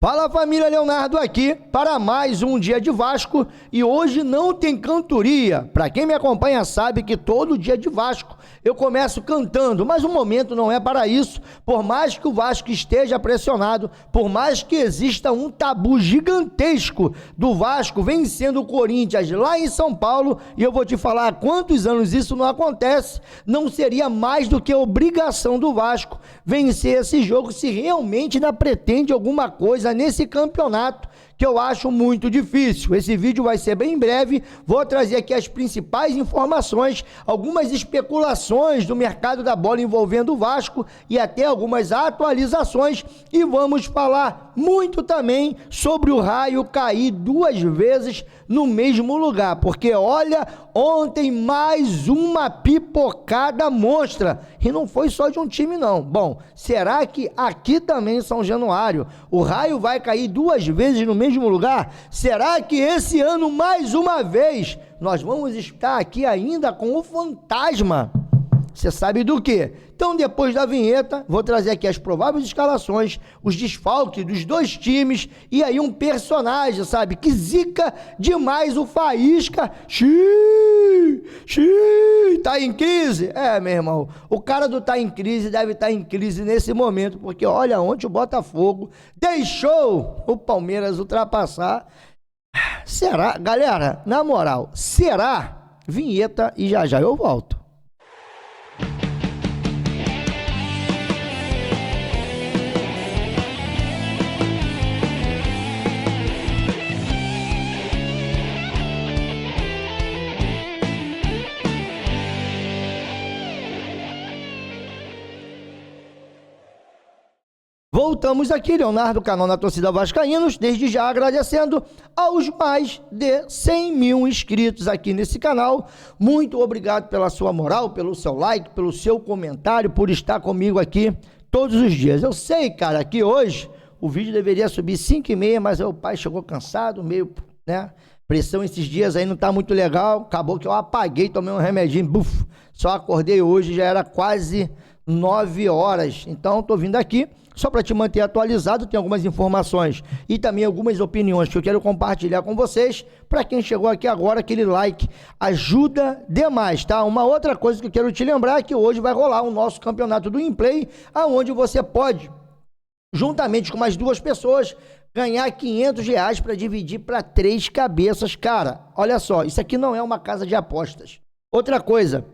Fala família, Leonardo aqui para mais um dia de Vasco e hoje não tem cantoria. Para quem me acompanha sabe que todo dia de Vasco eu começo cantando, mas o momento não é para isso. Por mais que o Vasco esteja pressionado, por mais que exista um tabu gigantesco do Vasco vencendo o Corinthians lá em São Paulo, e eu vou te falar há quantos anos isso não acontece, não seria mais do que obrigação do Vasco vencer esse jogo se realmente ainda pretende alguma coisa nesse campeonato, que eu acho muito difícil. Esse vídeo vai ser bem breve, vou trazer aqui as principais informações, algumas especulações do mercado da bola envolvendo o Vasco e até algumas atualizações, e vamos falar muito também sobre o Raio cair duas vezes no mesmo lugar, porque olha, ontem mais uma pipocada monstra, e não foi só de um time não. Bom, será que aqui também em São Januário o Raio vai cair duas vezes no mesmo lugar? Será que esse ano mais uma vez nós vamos estar aqui ainda com o fantasma? Você sabe do quê? Então, depois da vinheta, vou trazer aqui as prováveis escalações, os desfalques dos dois times e aí um personagem, sabe, que zica demais o Faísca. Tá em crise? É, meu irmão, o cara do tá em crise deve estar em crise nesse momento, porque olha, ontem o Botafogo deixou o Palmeiras ultrapassar. Será? Galera, na moral, será? Vinheta e já já eu volto. Voltamos aqui, Leonardo, canal na Torcida Vascaínos, desde já agradecendo aos mais de 100 mil inscritos aqui nesse canal. Muito obrigado pela sua moral, pelo seu like, pelo seu comentário, por estar comigo aqui todos os dias. Eu sei, cara, que hoje o vídeo deveria subir 5h30, mas o pai chegou cansado, meio, né, pressão esses dias aí não tá muito legal, acabou que eu apaguei, tomei um remedinho, buf, só acordei hoje, já era quase 9 horas, então tô vindo aqui só para te manter atualizado. Tem algumas informações e também algumas opiniões que eu quero compartilhar com vocês. Para quem chegou aqui agora, aquele like ajuda demais, tá? Uma outra coisa que eu quero te lembrar é que hoje vai rolar o nosso campeonato do Inplay, aonde você pode, juntamente com mais duas pessoas, ganhar R$500 para dividir para 3 cabeças. Cara, olha só, isso aqui não é uma casa de apostas. Outra coisa,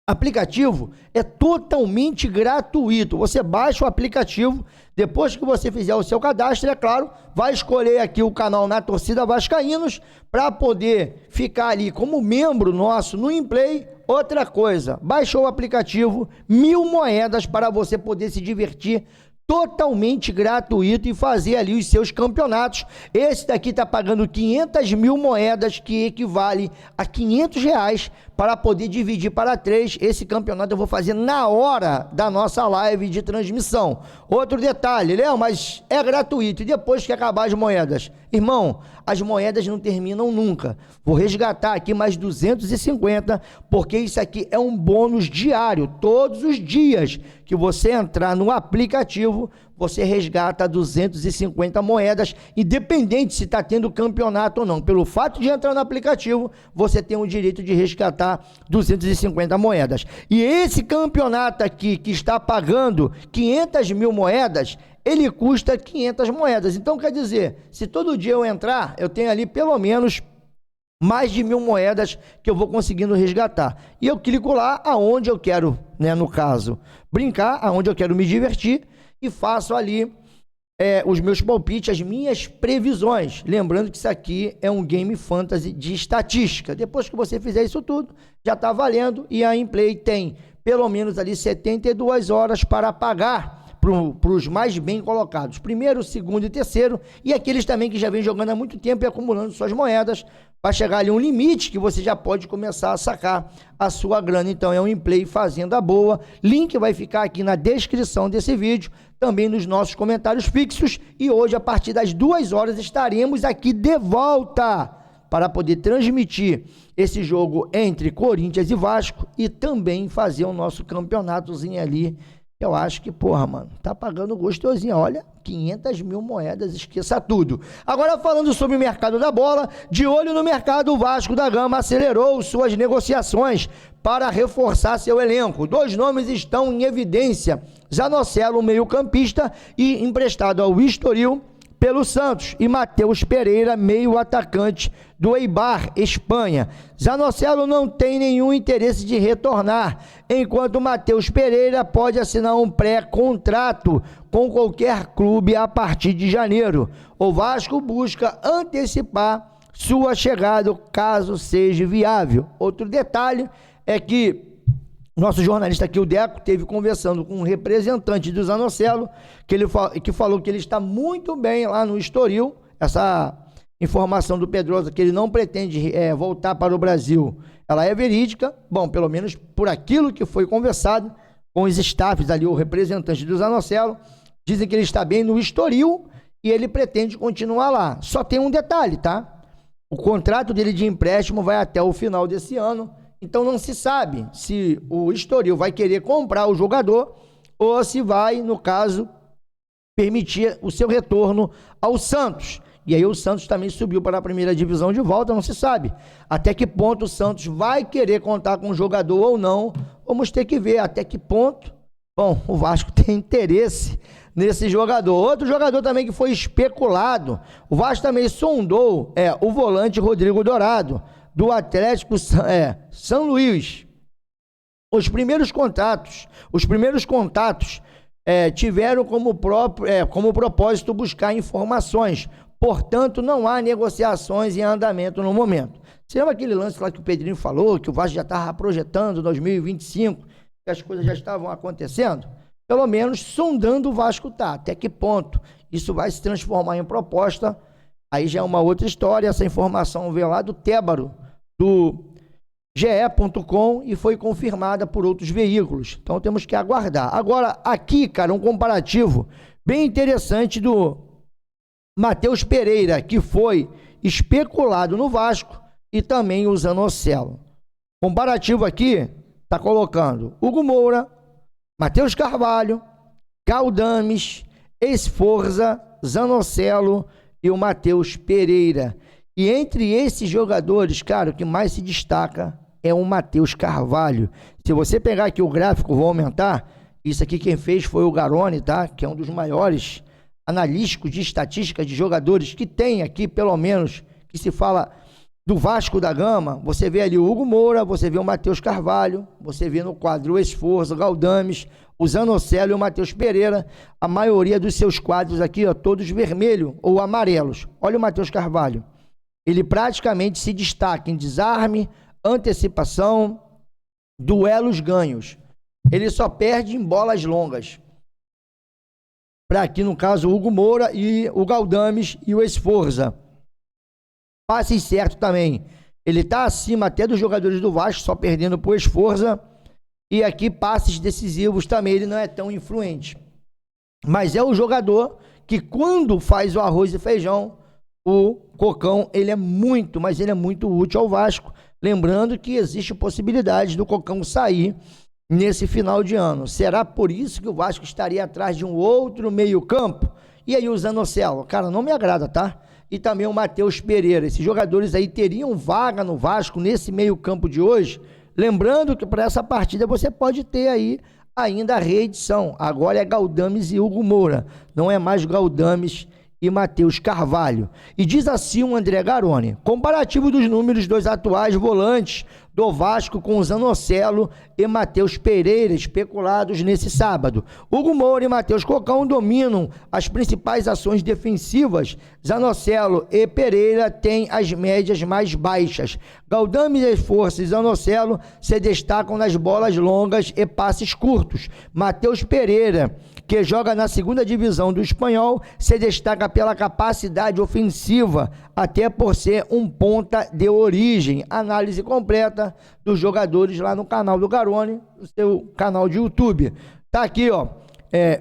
aplicativo é totalmente gratuito. Você baixa o aplicativo, depois que você fizer o seu cadastro, é claro, vai escolher aqui o canal na Torcida Vascaínos para poder ficar ali como membro nosso no Inplay. Outra coisa, baixou o aplicativo, 1000 moedas para você poder se divertir totalmente gratuito e fazer ali os seus campeonatos. Esse daqui tá pagando 500 mil moedas, que equivale a R$500, para poder dividir para 3. Esse campeonato eu vou fazer na hora da nossa live de transmissão. Outro detalhe, Léo, mas é gratuito, e depois que acabar as moedas? Irmão, as moedas não terminam nunca. Vou resgatar aqui mais 250, porque isso aqui é um bônus diário. Todos os dias que você entrar no aplicativo, você resgata 250 moedas, independente se está tendo campeonato ou não. Pelo fato de entrar no aplicativo, você tem o direito de resgatar 250 moedas. E esse campeonato aqui, que está pagando 500 mil moedas, ele custa 500 moedas. Então, quer dizer, se todo dia eu entrar, eu tenho ali pelo menos mais de 1000 moedas que eu vou conseguindo resgatar. E eu clico lá aonde eu quero, né, no caso, brincar, aonde eu quero me divertir, e faço ali os meus palpites, as minhas previsões. Lembrando que isso aqui é um game fantasy de estatística. Depois que você fizer isso tudo, já está valendo, e a Inplay tem pelo menos ali 72 horas para pagar para os mais bem colocados, primeiro, segundo e terceiro, e aqueles também que já vem jogando há muito tempo e acumulando suas moedas, para chegar ali um limite que você já pode começar a sacar a sua grana. Então é um Inplay Fazenda Boa. Link vai ficar aqui na descrição desse vídeo, também nos nossos comentários fixos, e hoje a partir das 2 horas estaremos aqui de volta para poder transmitir esse jogo entre Corinthians e Vasco, e também fazer o nosso campeonatozinho ali Eu acho que, porra, mano, tá pagando gostosinho. Olha, 500 mil moedas, esqueça tudo. Agora, falando sobre o mercado da bola, de olho no mercado, o Vasco da Gama acelerou suas negociações para reforçar seu elenco. 2 nomes estão em evidência: Zanocelo, meio-campista e emprestado ao Estoril pelo Santos, e Matheus Pereira, meio atacante do Eibar, Espanha. Zanocelo não tem nenhum interesse de retornar, enquanto Matheus Pereira pode assinar um pré-contrato com qualquer clube a partir de janeiro. O Vasco busca antecipar sua chegada, caso seja viável. Outro detalhe é que nosso jornalista aqui, o Deco, teve conversando com um representante do Zanocelo, que falou que ele está muito bem lá no Estoril. Essa informação do Pedrosa, que ele não pretende voltar para o Brasil, ela é verídica. Bom, pelo menos por aquilo que foi conversado com os staffs ali, o representante do Zanocelo, dizem que ele está bem no Estoril e ele pretende continuar lá. Só tem um detalhe, tá? O contrato dele de empréstimo vai até o final desse ano. Então não se sabe se o Estoril vai querer comprar o jogador ou se vai, no caso, permitir o seu retorno ao Santos. E aí o Santos também subiu para a primeira divisão de volta, não se sabe até que ponto o Santos vai querer contar com o jogador ou não. Vamos ter que ver até que ponto. Bom, o Vasco tem interesse nesse jogador. Outro jogador também que foi especulado, o Vasco também sondou, o volante Rodrigo Dourado, do Atlético São Luís. Os primeiros contatos tiveram como propósito buscar informações. Portanto, não há negociações em andamento no momento. Você lembra aquele lance lá que o Pedrinho falou, que o Vasco já estava projetando 2025, que as coisas já estavam acontecendo? Pelo menos sondando o Vasco tá. Até que ponto isso vai se transformar em proposta? Aí já é uma outra história. Essa informação veio lá do Tébaro, do ge.com, e foi confirmada por outros veículos. Então temos que aguardar. Agora, aqui, cara, um comparativo bem interessante do Matheus Pereira, que foi especulado no Vasco, e também o Zanocelo. Comparativo aqui, tá colocando Hugo Moura, Matheus Carvalho, Galdames, Esforza, Zanocelo e o Matheus Pereira. E entre esses jogadores, cara, o que mais se destaca é o Matheus Carvalho. Se você pegar aqui o gráfico, vou aumentar. Isso aqui quem fez foi o Garone, tá? Que é um dos maiores analíticos de estatística de jogadores que tem aqui, pelo menos, que se fala do Vasco da Gama. Você vê ali o Hugo Moura, você vê o Matheus Carvalho, você vê no quadro o Esforza, o Galdames, o Zanocelo e o Matheus Pereira. A maioria dos seus quadros aqui, ó, todos vermelho ou amarelos. Olha o Matheus Carvalho. Ele praticamente se destaca em desarme, antecipação, duelos ganhos. Ele só perde em bolas longas. Para aqui, no caso, o Hugo Moura e o Galdames e o Esforza. Passes certo também. Ele está acima até dos jogadores do Vasco, só perdendo para o Esforza. E aqui, passes decisivos também, ele não é tão influente. Mas é o jogador que, quando faz o arroz e feijão, o Cocão, ele é muito, mas ele é muito útil ao Vasco. Lembrando que existe possibilidade do Cocão sair nesse final de ano. Será por isso que o Vasco estaria atrás de um outro meio-campo? E aí o Zanocelo? Cara, não me agrada, tá? E também o Matheus Pereira. Esses jogadores aí teriam vaga no Vasco nesse meio-campo de hoje. Lembrando que para essa partida você pode ter aí ainda a reedição. Agora é Galdames e Hugo Moura. Não é mais Galdames e Matheus Carvalho. E diz assim o André Garone: comparativo dos números dos atuais volantes do Vasco com Zanocelo e Matheus Pereira, especulados nesse sábado. Hugo Moura e Matheus Cocão dominam as principais ações defensivas. Zanocelo e Pereira têm as médias mais baixas. Galdames, Esforza e Zanocelo se destacam nas bolas longas e passes curtos. Matheus Pereira, que joga na segunda divisão do Espanhol, se destaca pela capacidade ofensiva, até por ser um ponta de origem. Análise completa dos jogadores lá no canal do Garone, no seu canal de YouTube. Tá aqui, ó,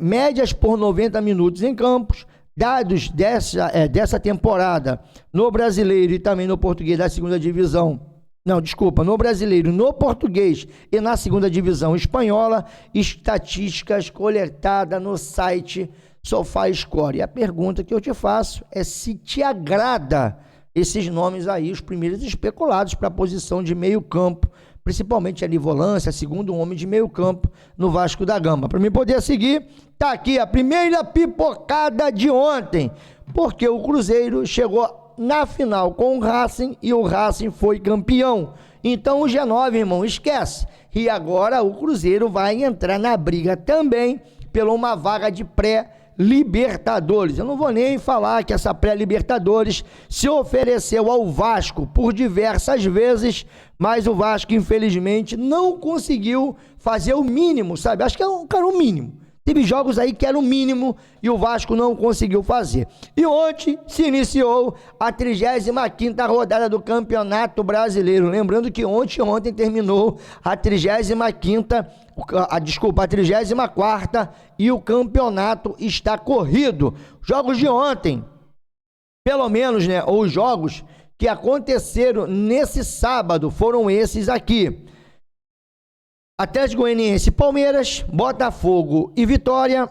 médias por 90 minutos em campos, dados dessa temporada no Brasileiro e também no Português da segunda divisão Não, desculpa, no brasileiro, no português e na segunda divisão espanhola, estatísticas coletadas no site SofaScore. E a pergunta que eu te faço é se te agrada esses nomes aí, os primeiros especulados para a posição de meio campo, principalmente ali volância, segundo homem de meio campo no Vasco da Gama. Para mim poder seguir, tá aqui a primeira pipocada de ontem, porque o Cruzeiro chegou na final com o Racing e o Racing foi campeão. Então o G9, irmão, esquece. E agora o Cruzeiro vai entrar na briga também pela uma vaga de pré-Libertadores. Eu não vou nem falar que essa pré-Libertadores se ofereceu ao Vasco por diversas vezes, mas o Vasco, infelizmente, não conseguiu fazer o mínimo, sabe? Acho que é o mínimo. Teve jogos aí que era o mínimo e o Vasco não conseguiu fazer. E ontem se iniciou a 35ª rodada do Campeonato Brasileiro. Lembrando que ontem terminou a 34ª e o campeonato está corrido. Jogos de ontem, pelo menos, né, os jogos que aconteceram nesse sábado foram esses aqui. Atlético Goianiense, Palmeiras, Botafogo e Vitória,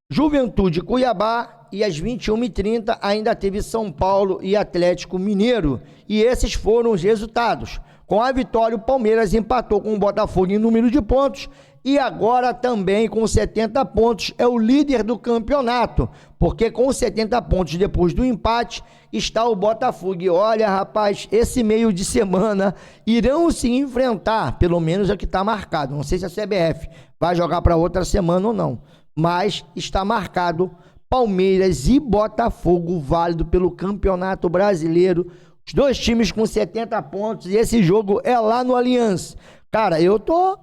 Juventude, Cuiabá e às 21h30 ainda teve São Paulo e Atlético Mineiro. E esses foram os resultados. Com a vitória, o Palmeiras empatou com o Botafogo em número de pontos e agora também com 70 pontos é o líder do campeonato, porque com 70 pontos depois do empate está o Botafogo. E olha, rapaz, esse meio de semana irão se enfrentar, pelo menos é o que está marcado. Não sei se a CBF vai jogar para outra semana ou não, mas está marcado Palmeiras e Botafogo, válido pelo Campeonato Brasileiro. Os dois times com 70 pontos e esse jogo é lá no Allianz. Cara, eu tô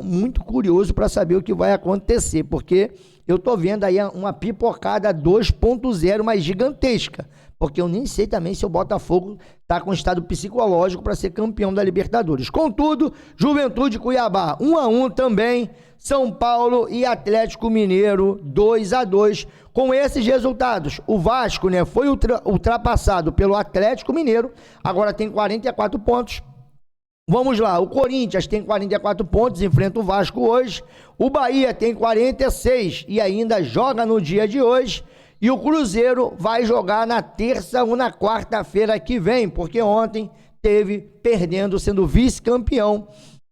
muito curioso para saber o que vai acontecer, porque eu tô vendo aí uma pipocada 2.0, mas gigantesca, porque eu nem sei também se o Botafogo tá com estado psicológico para ser campeão da Libertadores. Contudo, Juventude e Cuiabá 1-1 também, São Paulo e Atlético Mineiro 2-2. Com esses resultados, o Vasco, né, foi ultrapassado pelo Atlético Mineiro, agora tem 44 pontos. Vamos lá, o Corinthians tem 44 pontos, enfrenta o Vasco hoje. O Bahia tem 46 e ainda joga no dia de hoje. E o Cruzeiro vai jogar na terça ou na quarta-feira que vem, porque ontem teve perdendo, sendo vice-campeão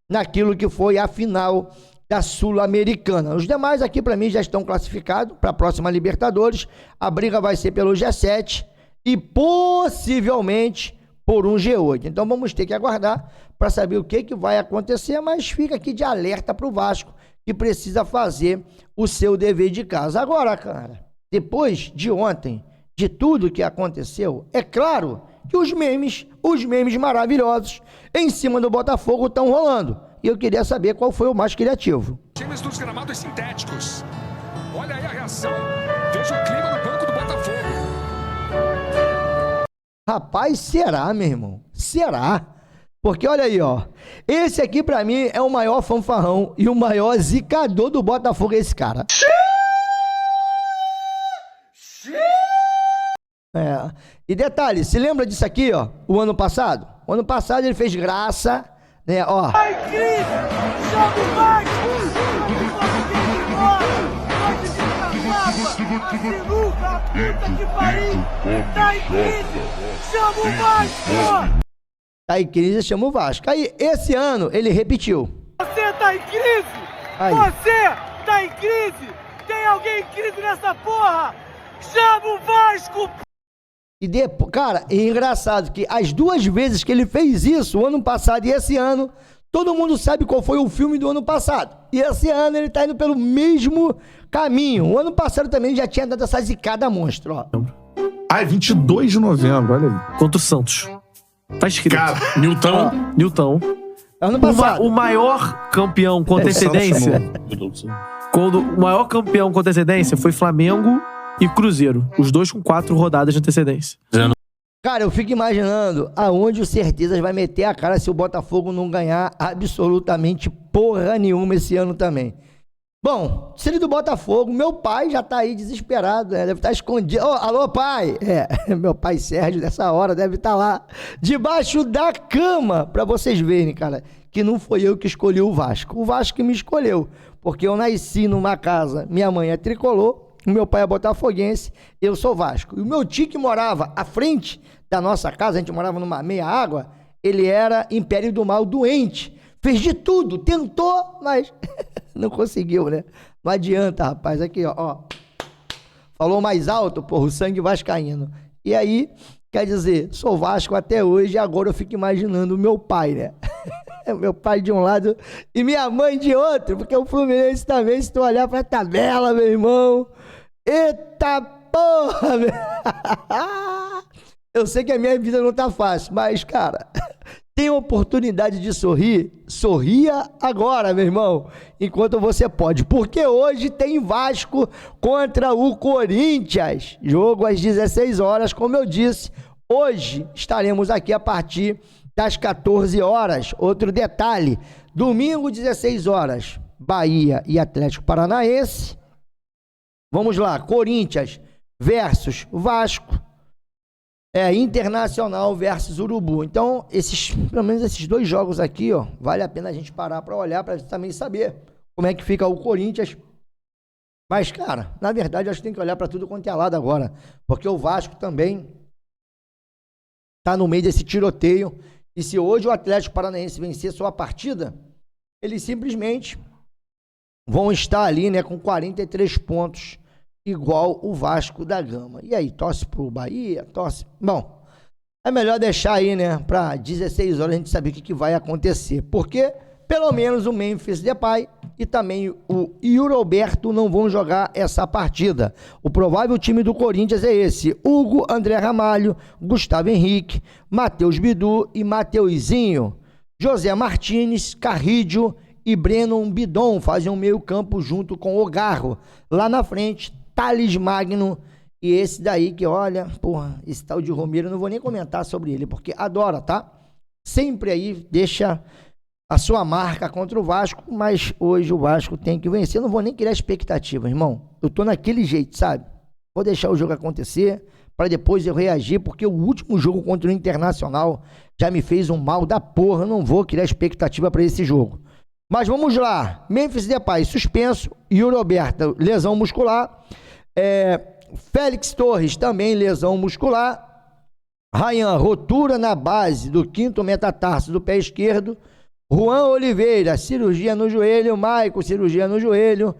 naquilo que foi a final da Sul-Americana. Os demais aqui para mim já estão classificados para a próxima Libertadores. A briga vai ser pelo G7 e possivelmente por um G8. Então vamos ter que aguardar para saber o que vai acontecer, mas fica aqui de alerta para o Vasco, que precisa fazer o seu dever de casa. Agora, cara, depois de ontem, de tudo que aconteceu, é claro que os memes maravilhosos em cima do Botafogo estão rolando. E eu queria saber qual foi o mais criativo. Times dos gramados sintéticos. Olha aí a reação. Veja o clima no banco do Botafogo. Rapaz, será, meu irmão? Será? Porque olha aí, ó. Esse aqui pra mim é o maior fanfarrão e o maior zicador do Botafogo, é esse cara. É. E detalhe, se lembra disso aqui, ó? O ano passado? O ano passado ele fez graça, né? Ó. Ai, Cris! Chama o Vasco! A sinuca, a puta que pariu! Tá em crise! Chama o Vasco! Tá em crise, chama o Vasco. Aí, esse ano, ele repetiu. Você tá em crise! Aí. Você tá em crise! Tem alguém em crise nessa porra? Chama o Vasco! E depois, cara, é engraçado que as duas vezes que ele fez isso, o ano passado e esse ano, todo mundo sabe qual foi o filme do ano passado. E esse ano ele tá indo pelo mesmo caminho. O ano passado também já tinha dado essa zicada monstro, ó. Ah, é 22 de novembro, olha aí. Contra o Santos. Tá escrito. Cara, Nilton. Nilton. Ano passado. O maior campeão com antecedência. O maior campeão com antecedência foi Flamengo e Cruzeiro. Os dois com 4 rodadas de antecedência. Cara, eu fico imaginando aonde o Certezas vai meter a cara se o Botafogo não ganhar absolutamente porra nenhuma esse ano também. Bom, Cílio do Botafogo, meu pai já tá aí desesperado, né? Deve estar escondido. Ô, alô, pai! Meu pai Sérgio, nessa hora, deve estar lá, debaixo da cama, pra vocês verem, cara, que não foi eu que escolhi o Vasco que me escolheu, porque eu nasci numa casa, minha mãe é tricolor, meu pai é botafoguense, eu sou Vasco. E o meu tio que morava à frente da nossa casa, a gente morava numa meia-água, ele era Império do Mal doente, fez de tudo, tentou, mas não conseguiu, né? Não adianta, rapaz. Aqui, ó. Falou mais alto, porra, o sangue vascaíno. E aí, quer dizer, sou Vasco até hoje e agora eu fico imaginando o meu pai, né? Meu pai de um lado e minha mãe de outro, porque o Fluminense também, se tu olhar pra tabela, meu irmão, eita porra, meu. Eu sei que a minha vida não tá fácil, mas, cara, tem oportunidade de sorrir, sorria agora, meu irmão, enquanto você pode, porque hoje tem Vasco contra o Corinthians, jogo às 16 horas, como eu disse, hoje estaremos aqui a partir das 14 horas, outro detalhe, domingo 16 horas, Bahia e Atlético Paranaense, vamos lá, Corinthians versus Vasco, Internacional versus Urubu. Então, pelo menos esses dois jogos aqui, ó, vale a pena a gente parar para olhar, para também saber como é que fica o Corinthians. Mas, cara, na verdade, acho que tem que olhar para tudo quanto é lado agora, porque o Vasco também tá no meio desse tiroteio. E se hoje o Atlético Paranaense vencer sua partida, eles simplesmente vão estar ali, né, com 43 pontos, igual o Vasco da Gama. E aí, torce pro Bahia, torce... Bom, é melhor deixar aí, né, para 16 horas a gente saber o que vai acontecer. Porque, pelo menos, o Memphis Depay e também o Yuri Alberto não vão jogar essa partida. O provável time do Corinthians é esse: Hugo, André Ramalho, Gustavo Henrique, Matheus Bidu e Mateuzinho. José Martins, Carrídio e Breno Bidon fazem um meio campo junto com o Garro. Lá na frente, Thales Magno e esse daí que, olha, porra, esse tal de Romero, eu não vou nem comentar sobre ele, porque adora, tá? Sempre aí deixa a sua marca contra o Vasco, mas hoje o Vasco tem que vencer. Eu não vou nem criar expectativa, irmão. Eu tô naquele jeito, sabe? Vou deixar o jogo acontecer para depois eu reagir, porque o último jogo contra o Internacional já me fez um mal da porra. Eu não vou criar expectativa para esse jogo. Mas vamos lá. Memphis Depay suspenso, Yuri Alberto lesão muscular, Félix Torres também lesão muscular, Ryan rotura na base do quinto metatarso do pé esquerdo, Juan Oliveira cirurgia no joelho, Maicon cirurgia no joelho,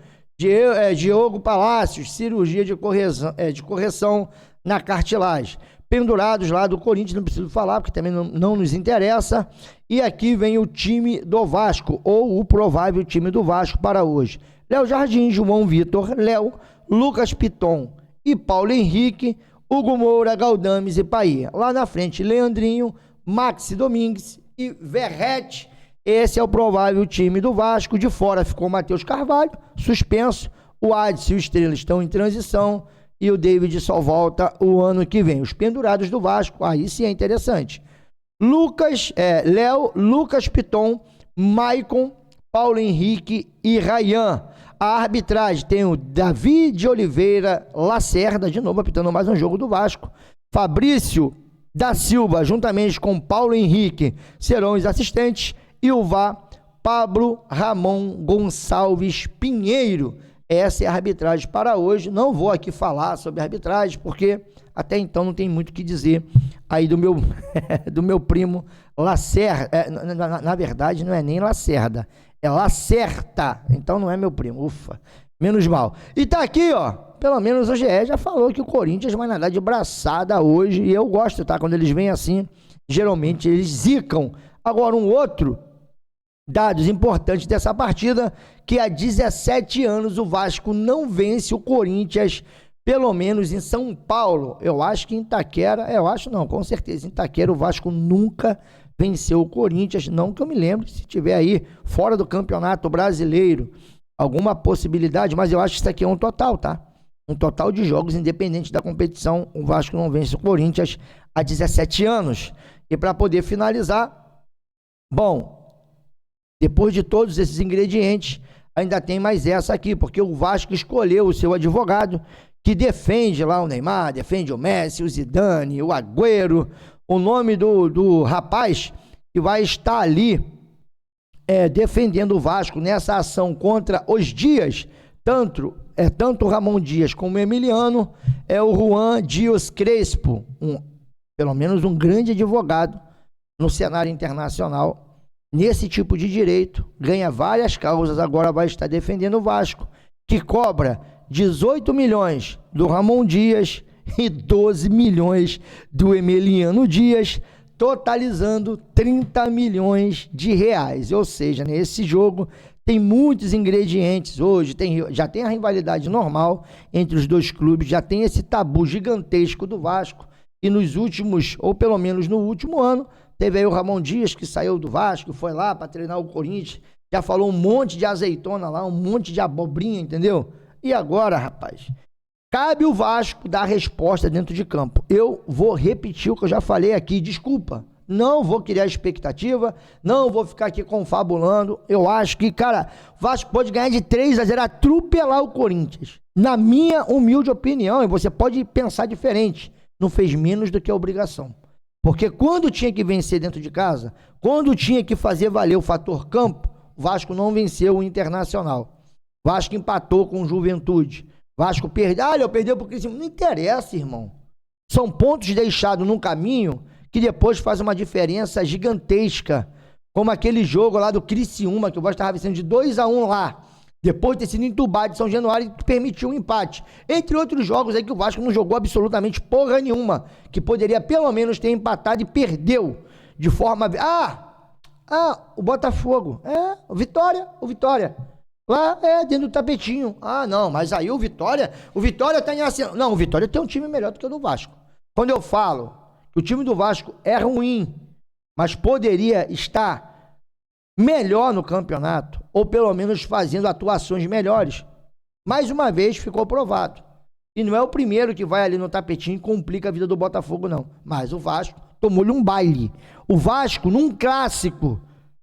Diogo Palácios cirurgia de correção na cartilagem. Pendurados lá do Corinthians, não preciso falar, porque também não nos interessa. E aqui vem o time do Vasco, ou o provável time do Vasco para hoje. Léo Jardim, João Vitor, Léo, Lucas Piton e Paulo Henrique, Hugo Moura, Galdames e Paia. Lá na frente, Leandrinho, Maxi Domingues e Verrete. Esse é o provável time do Vasco. De fora ficou o Matheus Carvalho, suspenso. O Adson e o Estrela estão em transição. E o David só volta o ano que vem. Os pendurados do Vasco, aí sim é interessante. Léo, Lucas Piton, Maicon, Paulo Henrique e Ryan. A arbitragem tem o Davi de Oliveira Lacerda, de novo apitando mais um jogo do Vasco. Fabrício da Silva, juntamente com Paulo Henrique, serão os assistentes. E o VAR, Pablo Ramon Gonçalves Pinheiro. Essa é a arbitragem para hoje. Não vou aqui falar sobre arbitragem, porque até então não tem muito o que dizer aí do meu primo Lacerda. Na verdade, não é nem Lacerda, é Lacerta. Então não é meu primo, ufa, menos mal. E tá aqui, ó, pelo menos o GE já falou que o Corinthians vai nadar de braçada hoje, e eu gosto, tá? Quando eles vêm assim, geralmente eles zicam. Agora um outro dados importantes dessa partida, que há 17 anos o Vasco não vence o Corinthians, pelo menos em São Paulo. Eu acho que em Itaquera, com certeza, em Itaquera o Vasco nunca venceu o Corinthians, não que eu me lembre, se tiver aí fora do Campeonato Brasileiro, alguma possibilidade, mas eu acho que isso aqui é um total, tá? Um total de jogos, independente da competição, o Vasco não vence o Corinthians há 17 anos. E para poder finalizar, bom, depois de todos esses ingredientes, ainda tem mais essa aqui, porque o Vasco escolheu o seu advogado, que defende lá o Neymar, defende o Messi, o Zidane, o Agüero, o nome do rapaz que vai estar ali defendendo o Vasco nessa ação contra os Dias, tanto o Ramon Dias como o Emiliano, é o Juan Dias Crespo, pelo menos um grande advogado no cenário internacional, nesse tipo de direito, ganha várias causas, agora vai estar defendendo o Vasco, que cobra 18 milhões do Ramon Dias e 12 milhões do Emiliano Dias, totalizando 30 milhões de reais. Ou seja, nesse jogo tem muitos ingredientes. Hoje já tem a rivalidade normal entre os dois clubes, já tem esse tabu gigantesco do Vasco, e nos últimos, ou pelo menos no último ano, teve aí o Ramon Dias, que saiu do Vasco, foi lá para treinar o Corinthians, já falou um monte de azeitona lá, um monte de abobrinha, entendeu? E agora, rapaz, cabe o Vasco dar a resposta dentro de campo. Eu vou repetir o que eu já falei aqui, desculpa, não vou criar expectativa, não vou ficar aqui confabulando. Eu acho que, cara, o Vasco pode ganhar de 3-0, atropelar o Corinthians. Na minha humilde opinião, e você pode pensar diferente, não fez menos do que a obrigação. Porque quando tinha que vencer dentro de casa, quando tinha que fazer valer o fator campo, o Vasco não venceu o Internacional. Vasco empatou com o Juventude. Vasco perdeu porque não interessa, irmão. São pontos deixados num caminho que depois faz uma diferença gigantesca. Como aquele jogo lá do Criciúma, que o Vasco estava vencendo de 2-1 lá, depois de ter sido entubado de São Januário, que permitiu um empate. Entre outros jogos aí que o Vasco não jogou absolutamente porra nenhuma, que poderia pelo menos ter empatado e perdeu de forma... o Botafogo. O Vitória. Lá dentro do tapetinho. Não, mas aí o Vitória tá em ascensão. Não, o Vitória tem um time melhor do que o do Vasco. Quando eu falo que o time do Vasco é ruim, mas poderia estar melhor no campeonato, ou pelo menos fazendo atuações melhores, mais uma vez ficou provado. E não é o primeiro que vai ali no tapetinho e complica a vida do Botafogo, não. Mas o Vasco tomou-lhe um baile. O Vasco, num clássico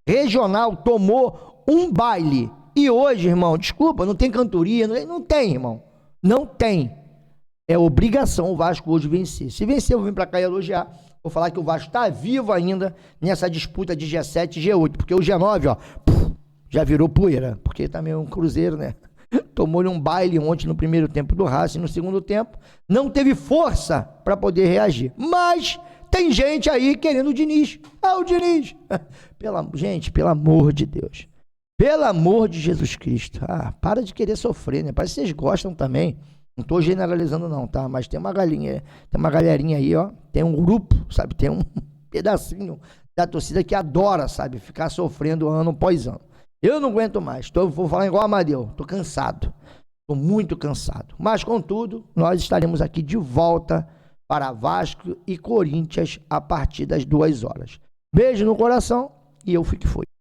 regional, tomou um baile. E hoje, irmão, desculpa, não tem cantoria, não tem, irmão. Não tem. É obrigação o Vasco hoje vencer. Se vencer, eu vou vir pra cá e elogiar. Vou falar que o Vasco tá vivo ainda nessa disputa de G7 e G8, porque o G9, já virou poeira, porque também é um Cruzeiro, né? Tomou-lhe um baile ontem no primeiro tempo do Racing, no segundo tempo, não teve força para poder reagir. Mas tem gente aí querendo o Diniz. O Diniz. Gente, pelo amor de Deus. Pelo amor de Jesus Cristo. Para de querer sofrer, né? Parece que vocês gostam também. Não tô generalizando não, tá? Mas tem uma galerinha aí, ó. Tem um grupo, sabe? Tem um pedacinho da torcida que adora, sabe? Ficar sofrendo ano após ano. Eu não aguento mais. Vou falar igual a Amadeu. Tô cansado. Tô muito cansado. Mas, contudo, nós estaremos aqui de volta para Vasco e Corinthians a partir das 2 horas. Beijo no coração e eu fui que fui.